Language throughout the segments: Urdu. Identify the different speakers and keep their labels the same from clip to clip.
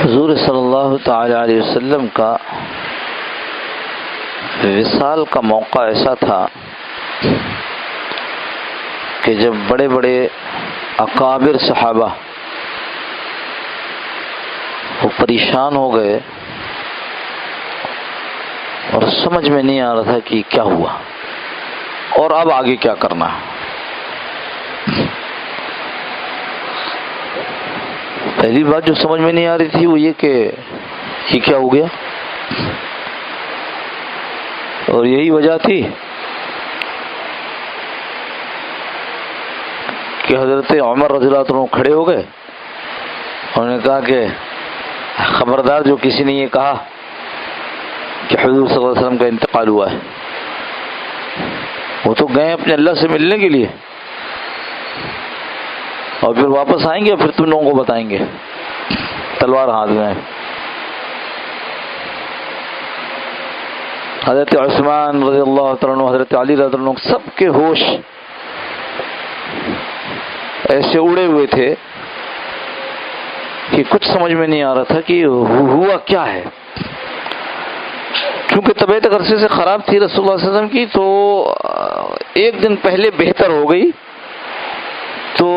Speaker 1: حضور صلی اللہ تعالی علیہ وسلم کا وصال کا موقع ایسا تھا کہ جب بڑے بڑے اکابر صحابہ وہ پریشان ہو گئے اور سمجھ میں نہیں آ رہا تھا کہ کیا ہوا اور اب آگے کیا کرنا ہے۔ پہلی بات جو سمجھ میں نہیں آ رہی تھی وہ یہ کہ یہ کیا ہو گیا، اور یہی وجہ تھی کہ حضرت عمر رضی اللہ عنہ کھڑے ہو گئے، انہوں نے کہا کہ خبردار جو کسی نے یہ کہا کہ حضور صلی اللہ علیہ وسلم کا انتقال ہوا ہے، وہ تو گئے اپنے اللہ سے ملنے کے لیے اور پھر واپس آئیں گے اور پھر تم لوگوں کو بتائیں گے، تلوار ہاتھ میں۔ حضرت عثمان رضی اللہ تعالیٰ عنہ، حضرت علی رضی اللہ عنہ، سب کے ہوش ایسے اڑے ہوئے تھے کہ کچھ سمجھ میں نہیں آ رہا تھا کہ ہوا کیا ہے۔ کیونکہ طبیعت عرصے سے خراب تھی رسول اللہ صلی اللہ علیہ وسلم کی، تو ایک دن پہلے بہتر ہو گئی، تو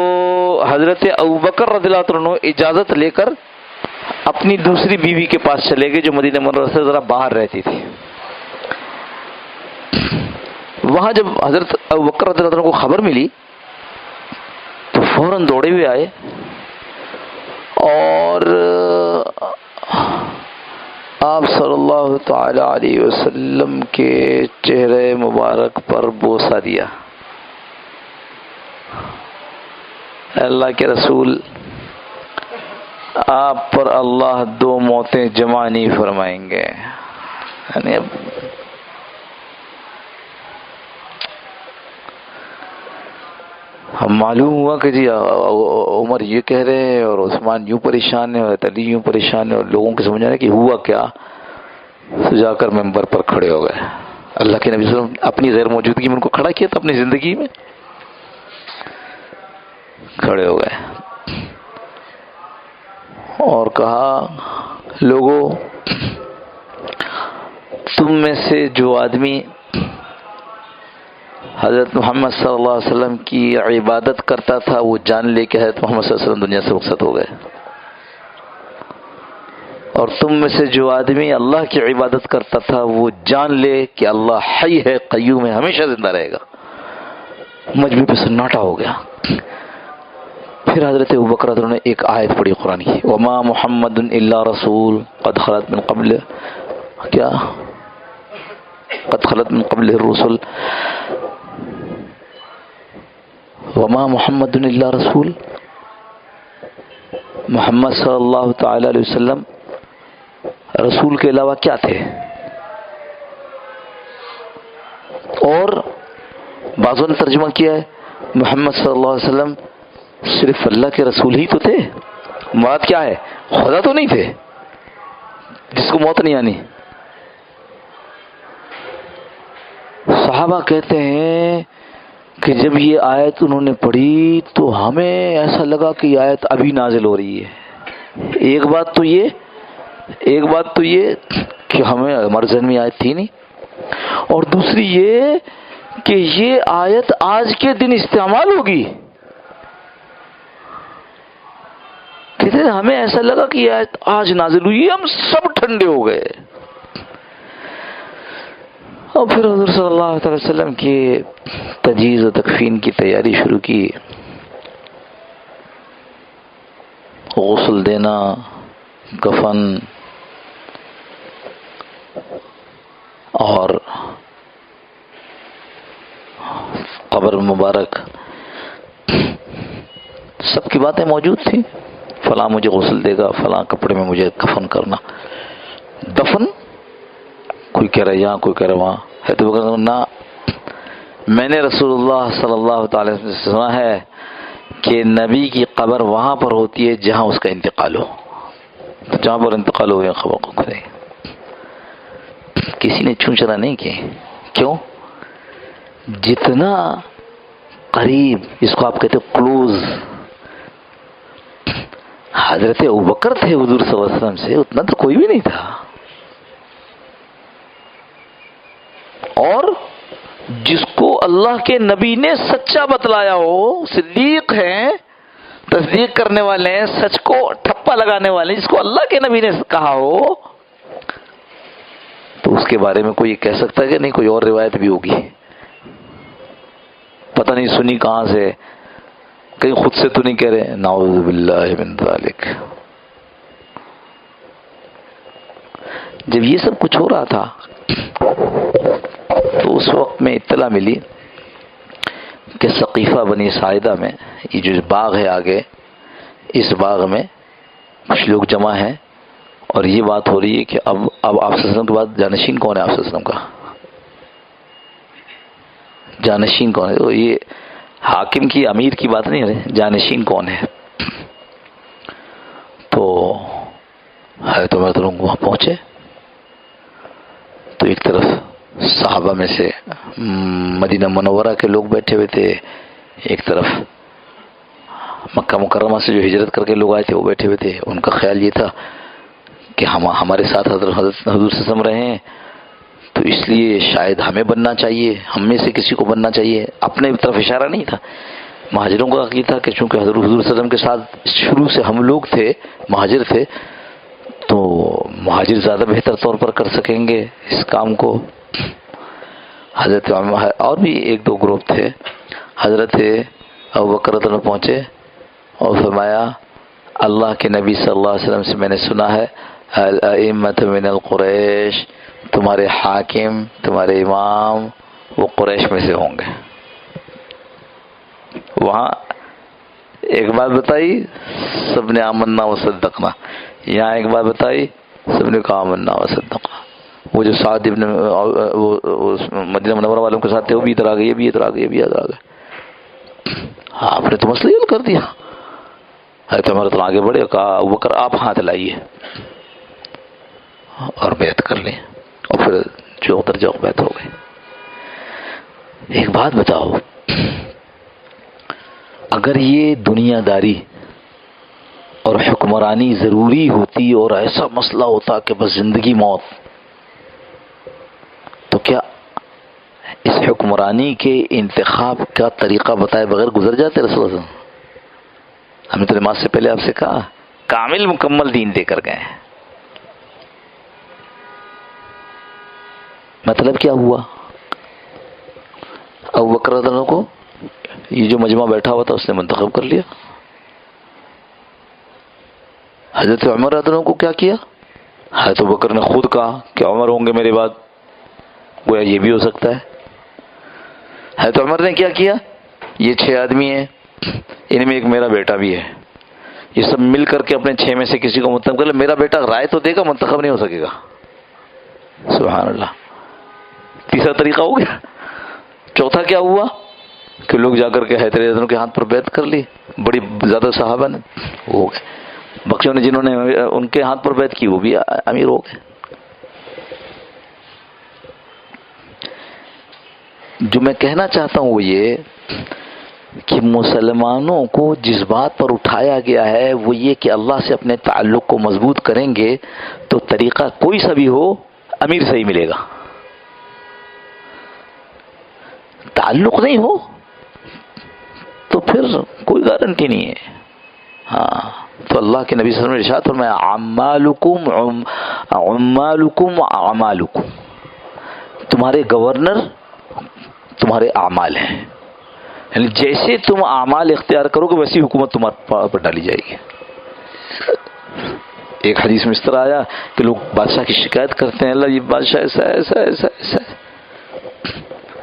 Speaker 1: حضرت ابوبکر رضی اللہ عنہ اجازت لے کر اپنی دوسری بیوی کے پاس چلے گئے جو مدینہ منورہ سے ذرا باہر رہتی تھی۔ وہاں جب حضرت ابوبکر رضی اللہ عنہ کو خبر ملی تو فوراً دوڑے ہوئے آئے اور آپ صلی اللہ تعالی علیہ وسلم کے چہرے مبارک پر بوسہ دیا۔ اللہ کے رسول، آپ پر اللہ دو موتیں جمع نہیں فرمائیں گے۔ یعنی اب ہم معلوم ہوا کہ جی عمر یہ کہہ رہے ہیں اور عثمان یوں پریشان ہے اور علی یوں پریشان ہے، اور لوگوں کو سمجھ آ رہا ہے کہ ہوا کیا، تو جا کر ممبر پر کھڑے ہو گئے۔ اللہ کے نبی صلی اللہ علیہ وسلم اپنی غیر موجودگی میں ان کو کھڑا کیا تھا، اپنی زندگی میں کھڑے ہو گئے اور کہا، لوگوں، تم میں سے جو آدمی حضرت محمد صلی اللہ علیہ وسلم کی عبادت کرتا تھا وہ جان لے کے حضرت محمد صلی اللہ علیہ وسلم دنیا سے رخصت ہو گئے، اور تم میں سے جو آدمی اللہ کی عبادت کرتا تھا وہ جان لے کہ اللہ حی ہے، قیوم ہے، ہمیشہ زندہ رہے گا۔ مجمع پہ سناٹا ہو گیا۔ پھر حضرت ابوبکر رضی اللہ عنہ نے ایک آیت پڑھی قرآن کی، وما محمد الا رسول قد خلت من قبل، کیا قد خلت من قبل الرسل، وما محمد الا رسول، محمد صلی اللہ تعالی علیہ وسلم رسول کے علاوہ کیا تھے؟ اور بعضوں نے ترجمہ کیا ہے محمد صلی اللہ علیہ وسلم صرف اللہ کے رسول ہی تو تھے، مراد کیا ہے، خدا تو نہیں تھے جس کو موت نہیں آنی۔ صحابہ کہتے ہیں کہ جب یہ آیت انہوں نے پڑھی تو ہمیں ایسا لگا کہ یہ آیت ابھی نازل ہو رہی ہے۔ ایک بات تو یہ کہ ہمیں ہمارے ذہن میں آیت تھی نہیں، اور دوسری یہ کہ یہ آیت آج کے دن استعمال ہوگی۔ کہتے ہیں ہمیں ایسا لگا کہ یہ آیت آج نازل ہوئی، ہم سب ٹھنڈے ہو گئے، اور پھر حضور صلی اللہ علیہ وسلم کی تجہیز و تکفین کی تیاری شروع کی، غسل دینا، کفن اور قبر مبارک، سب کی باتیں موجود تھیں۔ فلاں مجھے غسل دے گا، فلاں کپڑے میں مجھے کفن کرنا، دفن کوئی کہہ رہا ہے یہاں، کوئی کہہ رہا ہے وہاں، ہے تو نہ، میں نے رسول اللہ صلی اللہ تعالی وسلم سے سنا ہے کہ نبی کی قبر وہاں پر ہوتی ہے جہاں اس کا انتقال ہو، تو جہاں پر انتقال ہو قبر کو کھدے، کسی نے چونچنا نہیں کی۔ کیوں؟ جتنا قریب، اس کو آپ کہتے ہیں کلوز، حضرت ابوبکر تھے حضور صلی اللہ علیہ وسلم سے، اتنا تو کوئی بھی نہیں تھا. اور جس کو اللہ کے نبی نے سچا بتلایا ہو، صدیق ہیں، تصدیق کرنے والے ہیں، سچ کو ٹھپا لگانے والے ہیں، جس کو اللہ کے نبی نے کہا ہو، تو اس کے بارے میں کوئی کہہ سکتا ہے کہ نہیں کوئی اور روایت بھی ہوگی؟ پتہ نہیں سنی کہاں سے، کہیں خود سے تو نہیں کہہ رہے. نعوذ باللہ من ذالک. جب یہ سب کچھ ہو رہا تھا تو اس وقت میں اطلاع ملی کہ ثقیفہ بنی ساعدہ میں یہ جو باغ ہے آگے، اس باغ میں کچھ لوگ جمع ہیں، اور یہ بات ہو رہی ہے کہ اب آپ صلی اللہ علیہ وسلم کے بعد جانشین کون ہے؟ آپ صلی اللہ علیہ وسلم کا جانشین کون ہے؟ تو یہ حاکم کی، امیر کی بات نہیں ہے، جانشین کون ہے؟ تو حضرت عمر رضی اللہ عنہ وہاں پہنچے تو ایک طرف صحابہ میں سے مدینہ منورہ کے لوگ بیٹھے ہوئے تھے، ایک طرف مکہ مکرمہ سے جو ہجرت کر کے لوگ آئے تھے وہ بیٹھے ہوئے تھے. ان کا خیال یہ تھا کہ ہمارے ساتھ حضور صلی اللہ علیہ وسلم رہے ہیں تو اس لیے شاید ہمیں بننا چاہیے، ہم میں سے کسی کو بننا چاہیے. اپنے طرف اشارہ نہیں تھا. مہاجروں کا عقیدہ تھا کہ چونکہ حضور صلی اللہ علیہ وسلم کے ساتھ شروع سے ہم لوگ تھے، مہاجر تھے، تو مہاجر زیادہ بہتر طور پر کر سکیں گے اس کام کو. حضرت اور بھی ایک دو گروپ تھے. حضرت ابوبکر رضی اللہ عنہ پہنچے اور فرمایا اللہ کے نبی صلی اللہ علیہ وسلم سے میں نے سنا ہے الائمۃ من القریش، تمہارے حاکم، تمہارے امام وہ قریش میں سے ہوں گے. وہاں ایک بات بتائی، سب نے آمنا وصدقنا. یہاں ایک بات بتائی، سب نے کہا آمنا وصدقنا. وہ جو سعد ابن مدینہ منورہ والوں کے ساتھ تھے وہ بھی ادھر آ گئے، یہ بھی ادھر آ گئے، یہ بھی ادھر آ گئے. ہاں آپ نے تو مسئلہ حل کر دیا. حضرت عمر تو آگے بڑھے، کہا ابوبکر آپ ہاتھ لائیے، اور بیعت کر لیں، اور پھر جو ادھر جو بیعت ہو گئی. ایک بات بتاؤ، اگر یہ دنیا داری اور حکمرانی ضروری ہوتی اور ایسا مسئلہ ہوتا کہ بس زندگی موت، تو کیا اس حکمرانی کے انتخاب کا طریقہ بتائے بغیر گزر جاتے رسول اللہ صلی اللہ علیہ وسلم؟ ہم نے تو نماز سے پہلے آپ سے کہا کامل مکمل دین دے کر گئے ہیں. مطلب کیا ہوا؟ ابوبکر رضی اللہ عنہ کو یہ جو مجمع بیٹھا ہوا تھا اس نے منتخب کر لیا. حضرت عمر رضی اللہ عنہ کو کیا کیا؟ حضرت ابوبکر نے خود کہا کہ عمر ہوں گے میرے بعد، گویا یہ بھی ہو سکتا ہے. حضرت عمر نے کیا کیا؟ یہ 6 آدمی ہیں، ان میں ایک میرا بیٹا بھی ہے، یہ سب مل کر کے اپنے 6 میں سے کسی کو منتخب کر لے. میرا بیٹا رائے تو دے گا، منتخب نہیں ہو سکے گا. سبحان اللہ. تیسرا طریقہ ہو گیا. چوتھا کیا ہوا کہ لوگ جا کر کے حیدر کے ہاتھ پر بیعت کر لی. بڑی زیادہ صحابہ نے ہو گئے، بقیوں نے جنہوں نے ان کے ہاتھ پر بیعت کی وہ بھی امیر ہو گئے. جو میں کہنا چاہتا ہوں وہ یہ کہ مسلمانوں کو جس بات پر اٹھایا گیا ہے وہ یہ کہ اللہ سے اپنے تعلق کو مضبوط کریں گے تو طریقہ کوئی سا بھی ہو امیر سے ہی ملے گا. تعلق نہیں ہو تو پھر کوئی گارنٹی نہیں ہے. ہاں تو اللہ کے نبی صلی اللہ علیہ وسلم نے ارشاد فرمایا عمالکم اعمالکم، تمہارے گورنر تمہارے اعمال ہیں، یعنی جیسے تم اعمال اختیار کرو گے ویسی حکومت تمہارے پر ڈالی جائے گی. ایک حدیث میں اس طرح آیا کہ لوگ بادشاہ کی شکایت کرتے ہیں، اللہ یہ بادشاہ ایسا ایسا ایسا ایسا،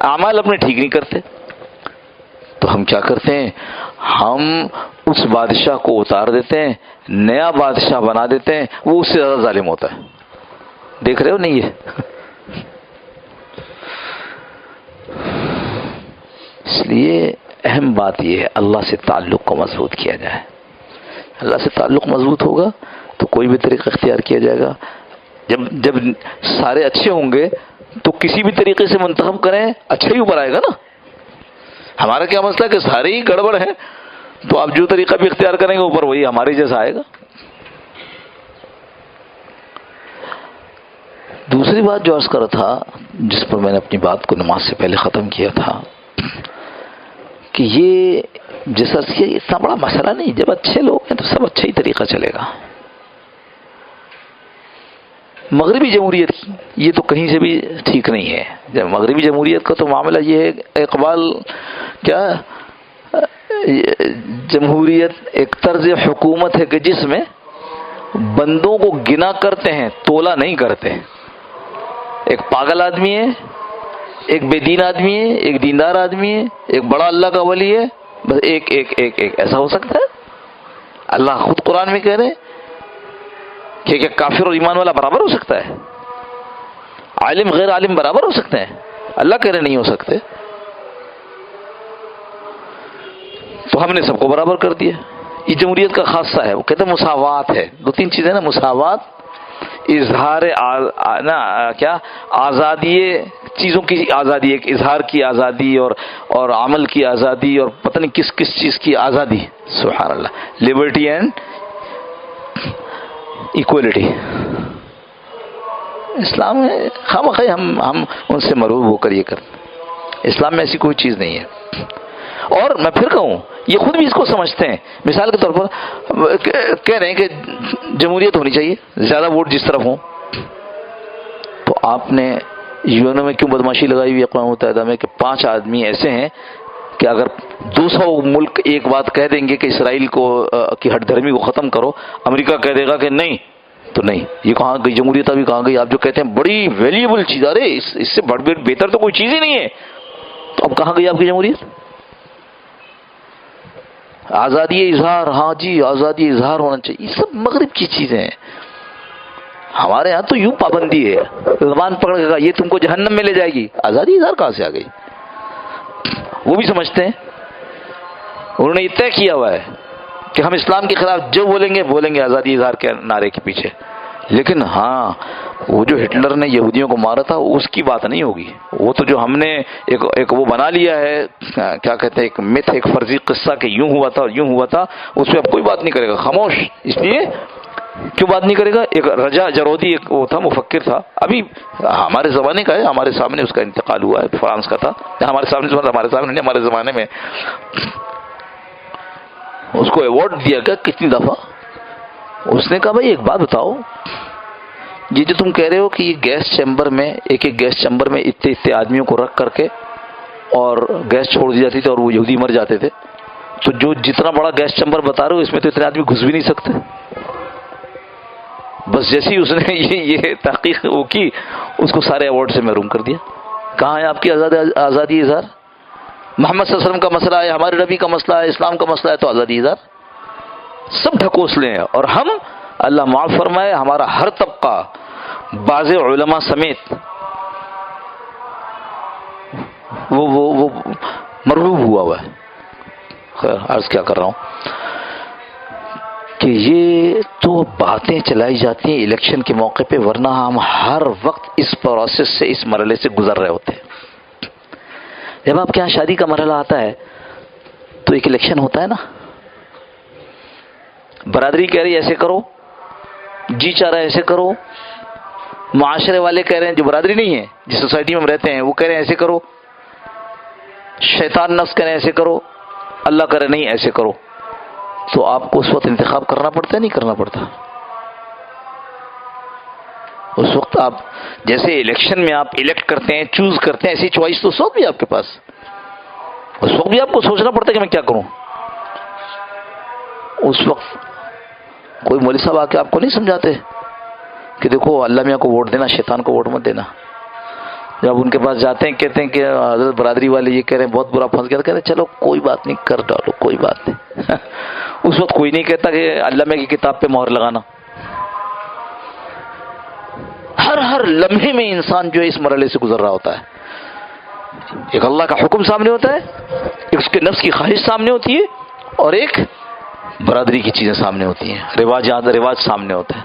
Speaker 1: اعمال اپنے ٹھیک نہیں کرتے. تو ہم کیا کرتے ہیں؟ ہم اس بادشاہ کو اتار دیتے ہیں، نیا بادشاہ بنا دیتے ہیں، وہ اس سے زیادہ ظالم ہوتا ہے. دیکھ رہے ہو نہیں یہ؟ اس لیے اہم بات یہ ہے اللہ سے تعلق کو مضبوط کیا جائے. اللہ سے تعلق مضبوط ہوگا تو کوئی بھی طریقہ اختیار کیا جائے گا. جب سارے اچھے ہوں گے تو کسی بھی طریقے سے منتخب کریں اچھا ہی اوپر آئے گا نا. ہمارا کیا مسئلہ ہے کہ سارے ہی گڑبڑ ہیں تو آپ جو طریقہ بھی اختیار کریں گے اوپر وہی ہمارے جیسا آئے گا. دوسری بات جو عرض کر رہا تھا، جس پر میں نے اپنی بات کو نماز سے پہلے ختم کیا تھا، کہ یہ جیسا اتنا بڑا مسئلہ نہیں، جب اچھے لوگ ہیں تو سب اچھا ہی طریقہ چلے گا. مغربی جمہوریت یہ تو کہیں سے بھی ٹھیک نہیں ہے. جب مغربی جمہوریت کا تو معاملہ یہ ہے، اقبال کیا جمہوریت ایک طرز حکومت ہے کہ جس میں بندوں کو گنا کرتے ہیں، تولا نہیں کرتے. ایک پاگل آدمی ہے، ایک بے دین آدمی ہے، ایک دیندار آدمی ہے، ایک بڑا اللہ کا ولی ہے، بس ایک ایک ایک ایک ایسا ہو سکتا ہے؟ اللہ خود قرآن میں کہہ رہے کہ کیا کافر اور ایمان والا برابر ہو سکتا ہے؟ عالم غیر عالم برابر ہو سکتے ہیں؟ اللہ کہہ رہے نہیں ہو سکتے. تو ہم نے سب کو برابر کر دیا. یہ جمہوریت کا خاصہ ہے. وہ کہتے ہیں مساوات ہے. دو تین چیزیں نا، مساوات، اظہار کیا آزادی، چیزوں کی آزادی، ایک اظہار کی آزادی اور عمل کی آزادی اور پتہ نہیں کس کس چیز کی آزادی. سبحان اللہ. Liberty and equality. اسلام میں خواہ ہم ان سے مرعوب ہو کر یہ کرتے. اسلام میں ایسی کوئی چیز نہیں ہے. اور میں پھر کہوں، یہ خود بھی اس کو سمجھتے ہیں. مثال کے طور پر کہہ رہے ہیں کہ جمہوریت ہونی چاہیے، زیادہ ووٹ جس طرف ہوں. تو آپ نے یونو میں کیوں بدماشی لگائی ہوئی اقوام متحدہ میں کہ 5 آدمی ایسے ہیں کہ اگر 200 ملک ایک بات کہہ دیں گے کہ اسرائیل کو کی ہٹ دھرمی کو ختم کرو، امریکہ کہہ دے گا کہ نہیں تو نہیں. یہ کہاں گئی جمہوریت؟ ابھی کہاں گئی؟ آپ جو کہتے ہیں بڑی ویلیبل چیز، ارے اس سے بہتر تو کوئی چیز ہی نہیں ہے. تو اب کہاں گئی آپ کی جمہوریت؟ آزادی اظہار، ہاں جی آزادی اظہار ہونا چاہیے. یہ سب مغرب کی چیزیں ہیں. ہمارے ہاں تو یوں پابندی ہے، زبان پکڑ کے یہ تم کو جہنم میں لے جائے گی. آزادی اظہار کہاں سے آ گئی؟ وہ بھی سمجھتے ہیں. انہوں نے یہ طے کیا ہوا ہے کہ ہم اسلام کے خلاف جو بولیں گے آزادی اظہار کے نعرے کے پیچھے. لیکن ہاں وہ جو ہٹلر نے یہودیوں کو مارا تھا اس کی بات نہیں ہوگی. وہ تو جو ہم نے ایک وہ بنا لیا ہے، کیا کہتے ہیں، ایک متھ، ایک فرضی قصہ کہ یوں ہوا تھا اور یوں ہوا تھا، اس پہ اب کوئی بات نہیں کرے گا، خاموش. اس لیے کیوں بات نہیں کرے گا؟ ایک رجا جرودی ایک وہ تھا، مفکر تھا، ابھی ہمارے زمانے کا ہے، ہمارے سامنے اس کا انتقال ہوا ہے، فرانس کا تھا. ہمارے سامنے نہیں، ہمارے زمانے میں اس کو ایوارڈ دیا گیا کتنی دفعہ. اس نے کہا بھائی ایک بات بتاؤ، یہ جو تم کہہ رہے ہو کہ یہ گیس چیمبر میں ایک گیس چیمبر میں اتنے آدمیوں کو رکھ کر کے اور گیس چھوڑ دی جاتی تھی اور وہ یہودی مر جاتے تھے، تو جو جتنا بڑا گیس چیمبر بتا رہے ہو اس میں تو اتنے آدمی گھس بھی نہیں سکتے. بس جیسے ہی اس نے یہ تحقیق وہ کی، اس کو سارے ایوارڈ سے محروم کر دیا. کہاں ہے آپ کی آزادی اظہار؟ محمد صلی اللہ علیہ وسلم کا مسئلہ ہے، ہمارے نبی کا مسئلہ ہے، اسلام کا مسئلہ ہے تو آزادی اظہار. سب ڈھکوسلے ہیں. اور ہم، اللہ معاف فرمائے، ہمارا ہر طبقہ بعض علماء سمیت وہ مرعوب ہوا ہے. خیر عرض کیا کر رہا ہوں کہ یہ تو باتیں چلائی جاتی ہیں الیکشن کے موقع پہ، ورنہ ہم ہر وقت اس پروسیس سے، اس مرحلے سے گزر رہے ہوتے ہیں. جب آپ کے یہاں شادی کا مرحلہ آتا ہے تو ایک الیکشن ہوتا ہے نا. برادری کہہ رہی ہے ایسے کرو، جی چاہ رہا ہے ایسے کرو، معاشرے والے کہہ رہے ہیں جو برادری نہیں ہے، جس سوسائٹی میں ہم رہتے ہیں وہ کہہ رہے ہیں ایسے کرو، شیطان نفس کہہ رہے ہیں ایسے کرو، اللہ کہہ رہے نہیں ایسے کرو. تو آپ کو اس وقت انتخاب کرنا پڑتا ہے نہیں کرنا پڑتا؟ اس وقت آپ جیسے الیکشن میں آپ الیکٹ کرتے ہیں، چوز کرتے ہیں، ایسی چوائس تو اس وقت بھی آپ کے پاس. اس وقت بھی آپ کو سوچنا پڑتا ہے کہ میں کیا کروں. اس وقت کوئی مولوی صاحب آ کے آپ کو نہیں سمجھاتے کہ دیکھو اللہ میاں کو ووٹ دینا، شیطان کو ووٹ مت دینا. جب ان کے پاس جاتے ہیں کہتے ہیں کہ حضرت برادری والے یہ کہہ رہے ہیں بہت برا پھنس گیا، کہتے ہیں چلو کوئی بات نہیں، کر ڈالو کوئی بات نہیں. اس وقت کوئی نہیں کہتا کہ اللہ میاں کی کتاب پہ مہر لگانا. ہر لمحے میں انسان جو ہے اس مرحلے سے گزر رہا ہوتا ہے. ایک اللہ کا حکم سامنے ہوتا ہے، ایک اس کے نفس کی خواہش سامنے ہوتی ہے، اور ایک برادری کی چیزیں سامنے ہوتی ہیں، رواج سامنے ہوتا ہے.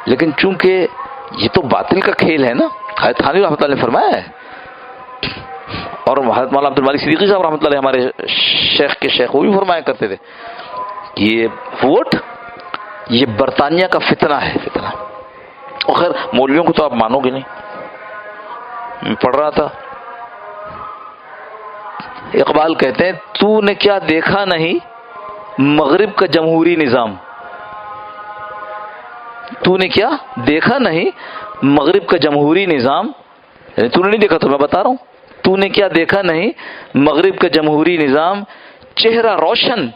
Speaker 1: لیکن چونکہ یہ تو باطل کا کھیل ہے نا، حضرت تھانوی رحمۃ اللہ نے فرمایا ہے اور حضرت مولانا عبد المالک صدیقی صاحب رحمۃ اللہ علیہ ہمارے شیخ کے شیخ وہ بھی فرمایا کرتے تھے کہ یہ ووٹ یہ برطانیہ کا فتنہ ہے، فتنہ. اور خیر مولویوں کو تو آپ مانو گے نہیں. میں پڑھ رہا تھا، اقبال کہتے ہیں تو نے کیا دیکھا نہیں مغرب کا جمہوری نظام، تو نے کیا دیکھا نہیں مغرب کا جمہوری نظام، یعنی تو نے نہیں دیکھا تو میں بتا رہا ہوں، تو نے کیا دیکھا نہیں مغرب کا جمہوری نظام، چہرہ روشن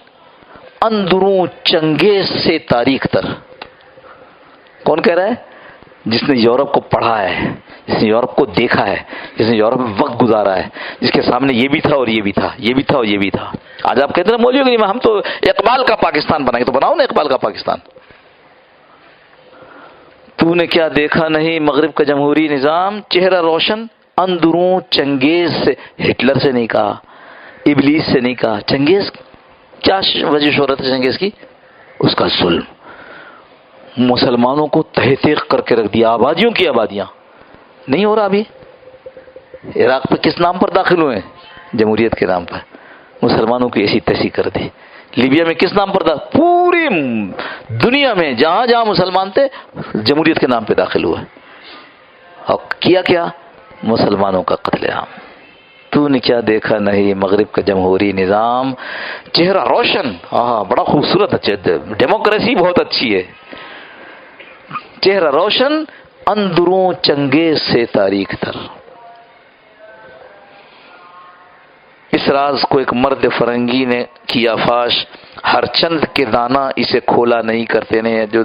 Speaker 1: اندروں چنگیز سے تاریخ تر. کون کہہ رہا ہے؟ جس نے یورپ کو پڑھا ہے، جس نے یورپ کو دیکھا ہے، جس نے یورپ میں وقت گزارا ہے، جس کے سامنے یہ بھی تھا اور یہ بھی تھا، یہ بھی تھا اور یہ بھی تھا. آج آپ کہتے ہیں مولوی کہ ہم تو اقبال کا پاکستان بنائیں گے، تو بناؤ نا اقبال کا پاکستان. تو نے کیا دیکھا نہیں مغرب کا جمہوری نظام، چہرہ روشن اندروں چنگیز سے. ہٹلر سے نہیں کہا، ابلیس سے نہیں کہا. چنگیز کیا وجہ شہرت ہے چنگیز کی؟ اس کا ظلم. مسلمانوں کو تحقیق کر کے رکھ دیا، آبادیوں کی آبادیاں. نہیں ہو رہا ابھی. عراق پہ کس نام پر داخل ہوئے؟ جمہوریت کے نام پر. مسلمانوں کی ایسی تیسی کر دی. لیبیا میں کس نام پر پوری دنیا میں جہاں جہاں مسلمان تھے جمہوریت کے نام پہ داخل ہوئے. اور کیا کیا؟ مسلمانوں کا قتل عام. تو نے کیا دیکھا نہیں مغرب کا جمہوری نظام، چہرہ روشن. بڑا خوبصورت ہے، ڈیموکریسی بہت اچھی ہے. چہرہ روشن اندروں چنگیز سے تاریخ تر. اس راز کو ایک مرد فرنگی نے کیا فاش، ہر چند کے دانا اسے کھولا نہیں کرتے. نہیں جو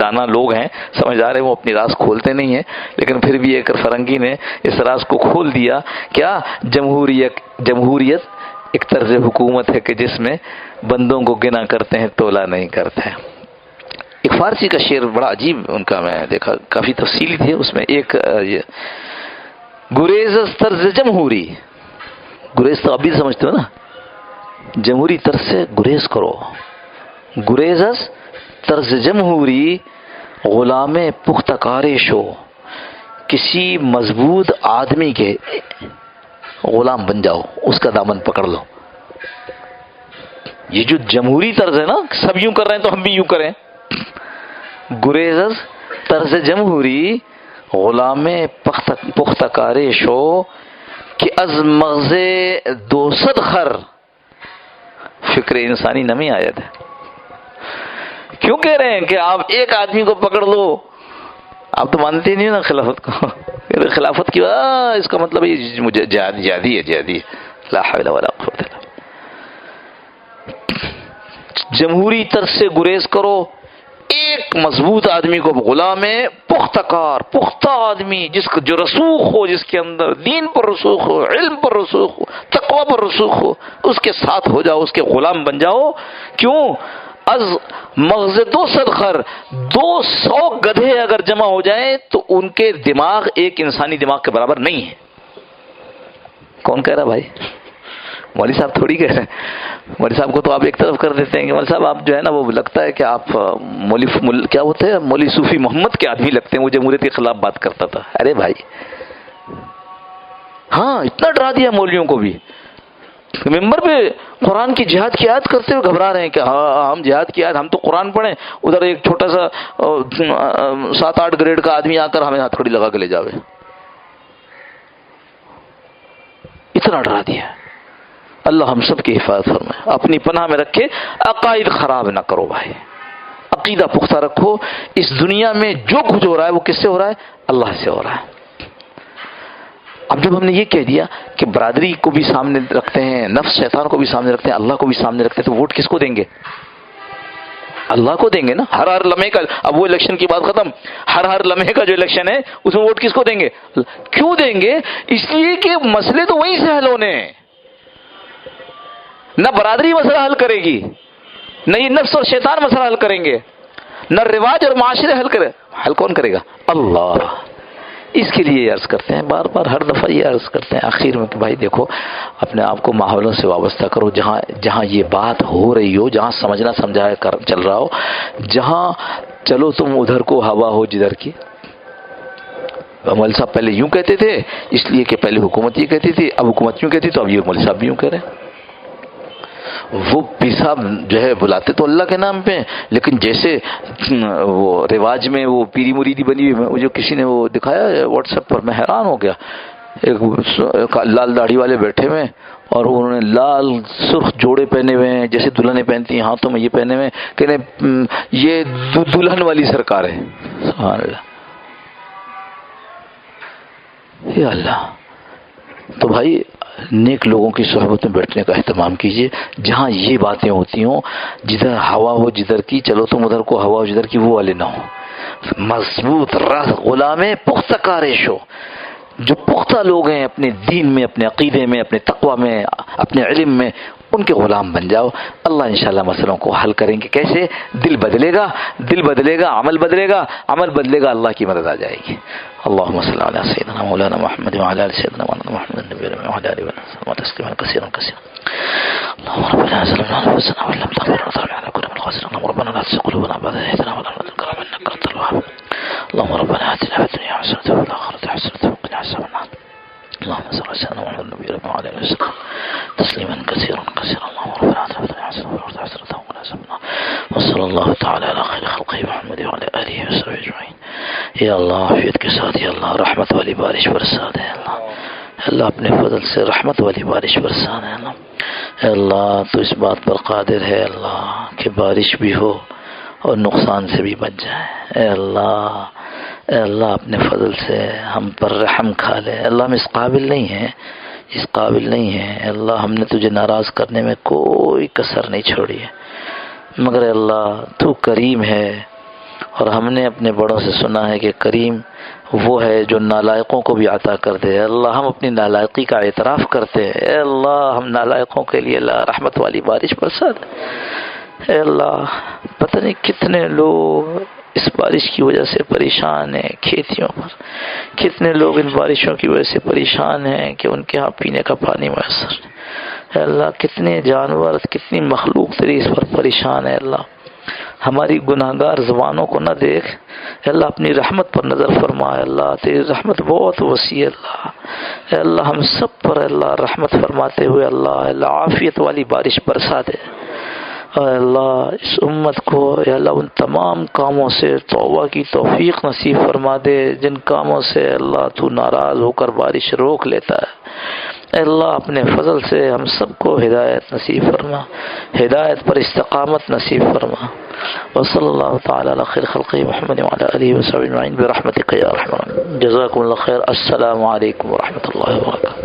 Speaker 1: دانا لوگ ہیں سمجھدار ہیں وہ اپنی راز کھولتے نہیں ہیں، لیکن پھر بھی ایک فرنگی نے اس راز کو کھول دیا. کیا؟ جمہوریت ایک طرز حکومت ہے کہ جس میں بندوں کو گنا کرتے ہیں تولا نہیں کرتے. ایک فارسی کا شعر بڑا عجیب ان کا میں دیکھا، کافی تفصیلی تھے اس میں. ایک گریز از طرز جمہوری، گریز تو ابھی سمجھتے ہو نا، جمہوری طرز سے گریز کرو. گریز از طرز جمہوری غلام پختہ کار شو، کسی مضبوط آدمی کے غلام بن جاؤ، اس کا دامن پکڑ لو. یہ جو جمہوری طرز ہے نا، سب یوں کر رہے ہیں تو ہم بھی یوں کریں. گریز از طرز جمہوری غلام پختہ کار شو کہ از مغز 200 خر فکر انسانی نمی آیت ہے. کیوں کہہ رہے ہیں کہ آپ ایک آدمی کو پکڑ لو؟ آپ تو مانتے نہیں نا خلافت کو. خلافت کی اس کا مطلب یہ جہادی ہے، جہادی. لا حول ولا قوت الا باللہ. جمہوری طرز سے گریز کرو. ایک مضبوط آدمی کو غلام پختہ کار، پختہ آدمی جس کا جو رسوخ ہو، جس کے اندر دین پر رسوخ ہو، علم پر رسوخ ہو، تقوی پر رسوخ ہو، اس کے ساتھ ہو جاؤ، اس کے غلام بن جاؤ. کیوں؟ از مغز 200 خر، 200 گدھے اگر جمع ہو جائیں تو ان کے دماغ ایک انسانی دماغ کے برابر نہیں ہے. کون کہہ رہا بھائی؟ مولوی صاحب تھوڑی کہہ رہے ہیں. مولوی صاحب کو تو آپ ایک طرف کر دیتے ہیں کہ مولوی صاحب آپ جو ہے نا وہ لگتا ہے کہ آپ کیا ہوتے ہیں مولوی صوفی محمد کے آدمی لگتے ہیں، وہ جمہوریت کے خلاف بات کرتا تھا. ارے بھائی ہاں اتنا ڈرا دیا مولویوں کو بھی. ممبر پہ قرآن کی جہاد کی آیت کرتے ہوئے گھبرا رہے ہیں کہ ہاں ہم جہاد کی آیت، ہم تو قرآن پڑھیں، ادھر ایک چھوٹا سا 7-8 گریڈ کا آدمی آ کر ہمیں ہتھکڑی لگا کے لے جاوے. اتنا ڈرا دیا. اللہ ہم سب کی حفاظت فرمائے، اپنی پناہ میں رکھے. عقائد خراب نہ کرو بھائی، عقیدہ پختہ رکھو. اس دنیا میں جو کچھ ہو رہا ہے وہ کس سے ہو رہا ہے؟ اللہ سے ہو رہا ہے. اب جب ہم نے یہ کہہ دیا کہ برادری کو بھی سامنے رکھتے ہیں، نفس شیطان کو بھی سامنے رکھتے ہیں، اللہ کو بھی سامنے رکھتے ہیں، تو ووٹ کس کو دیں گے؟ اللہ کو دیں گے نا. ہر لمحے کا، اب وہ الیکشن کی بات ختم، ہر لمحے کا جو الیکشن ہے اس میں ووٹ کس کو دیں گے؟ کیوں دیں گے؟ اس لیے کہ مسئلے تو وہیں سے حل ہونے ہیں. نہ برادری مسئلہ حل کرے گی، نہ یہ نفس اور شیطان مسئلہ حل کریں گے، نہ رواج اور معاشرے حل کون کرے گا؟ اللہ. اس کے لیے عرض کرتے ہیں بار بار، ہر دفعہ یہ عرض کرتے ہیں آخر میں کہ بھائی دیکھو اپنے آپ کو ماحولوں سے وابستہ کرو، جہاں یہ بات ہو رہی ہو، جہاں سمجھنا سمجھایا چل رہا ہو، جہاں چلو تم ادھر کو ہوا ہو جدھر کی. مولوی صاحب پہلے یوں کہتے تھے اس لیے کہ پہلے حکومت یہ کہتی تھی، اب حکومت یوں کہتی تو اب یہ مولوی صاحب بھی یوں کہہ رہے ہیں۔ وہ پیر صاحب جو ہے بلاتے تو اللہ کے نام پہ، لیکن جیسے وہ رواج میں وہ پیری مریدی بنی ہوئی، جو کسی نے وہ دکھایا واٹس ایپ پر، میں حیران ہو گیا، ایک لال داڑھی والے بیٹھے ہوئے اور انہوں نے لال سرخ جوڑے پہنے ہوئے ہیں جیسے دلہنیں پہنتی ہیں، ہاتھوں میں یہ پہنے ہوئے ہیں کہ یہ دلہن والی سرکار ہے۔ سبحان اللہ، یا اللہ۔ تو بھائی نیک لوگوں کی صحبت میں بیٹھنے کا اہتمام کیجیے، جہاں یہ باتیں ہوتی ہوں، جدھر ہوا ہو جدھر کی چلو تم ادھر کو، ہوا ہو جدھر کی وہ والے نہ ہو۔ مضبوط رہ غلام پختہ کارش ہو، جو پختہ لوگ ہیں اپنے دین میں، اپنے عقیدے میں، اپنے تقوی میں، اپنے علم میں، ان کے غلام بن جاؤ۔ اللہ انشاءاللہ مسئلوں کو حل کریں گے۔ کیسے؟ دل بدلے گا، دل بدلے گا، عمل بدلے گا، عمل بدلے گا، اللہ کی مدد آ جائے گی۔ اللهم صل على سيدنا مولانا محمد وعلى ال سيدنا مولانا محمد النبي وعلى اله وصحبه تسليما كثيرا كثيرا. اللهم ربنا ظلمنا انفسنا وان لم تغفر لنا على كل من خاسرين. اللهم ربنا لا تزغ قلوبنا بعد إذ هديتنا وهب لنا من لدنك رحمة انك انت الوهاب. اللهم ربنا آتنا في الدنيا حسنة وفي الآخرة حسنة وقنا عذاب النار. اللهم صل على سيدنا محمد النبي وعلى اله وصحبه تسليما كثيرا كثيرا. اللهم ربنا آتنا في الدنيا حسنة وفي الآخرة حسنة وقنا عذاب النار. وصلى الله تعالى على خير خلقه محمد وعلى آله وصحبه أجمعين. یا اللہ عافیت کے ساتھ، یا اللہ رحمت والی بارش برسا دے، اللہ اللہ اپنے فضل سے رحمت والی بارش برسا دے، اللہ اللہ تو اس بات پر قادر ہے اللہ کہ بارش بھی ہو اور نقصان سے بھی بچ جائے۔ اے اللہ اپنے فضل سے ہم پر رحم کھا لے۔ اللہ ہم اس قابل نہیں ہیں، اس قابل نہیں ہیں اللہ، ہم نے تجھے ناراض کرنے میں کوئی کسر نہیں چھوڑی ہے، مگر اللہ تو کریم ہے، اور ہم نے اپنے بڑوں سے سنا ہے کہ کریم وہ ہے جو نالائقوں کو بھی عطا کر دے۔ اللہ ہم اپنی نالائقی کا اعتراف کرتے ہیں، اے اللہ ہم نالائقوں کے لیے اللہ رحمت والی بارش برسا دے۔ اے اللہ پتہ نہیں کتنے لوگ اس بارش کی وجہ سے پریشان ہیں، کھیتیوں پر کتنے لوگ ان بارشوں کی وجہ سے پریشان ہیں کہ ان کے ہاں پینے کا پانی میسر نہیں۔ اے اللہ کتنے جانور، کتنی مخلوق تیری اس پر پریشان ہے۔ اللہ ہماری گناہگار زبانوں کو نہ دیکھ، اے اللہ اپنی رحمت پر نظر فرما۔ اللہ تیری رحمت بہت وسیع ہے اللہ، اے اللہ ہم سب پر اللہ رحمت فرماتے ہوئے اللہ عافیت والی بارش برسا دے۔ اے اللہ اس امت کو اے اللہ ان تمام کاموں سے توبہ کی توفیق نصیب فرما دے جن کاموں سے اللہ تو ناراض ہو کر بارش روک لیتا ہے۔ اے اللہ اپنے فضل سے ہم سب کو ہدایت نصیب فرما، ہدایت پر استقامت نصیب فرما۔ وصلی اللہ تعالی علی خیر خلقہ محمد وعلی آلہ وصحبہ اجمعین برحمتک یا ارحم الراحمین۔ جزاکم اللہ خیر۔ السلام علیکم ورحمۃ اللہ وبرکاتہ۔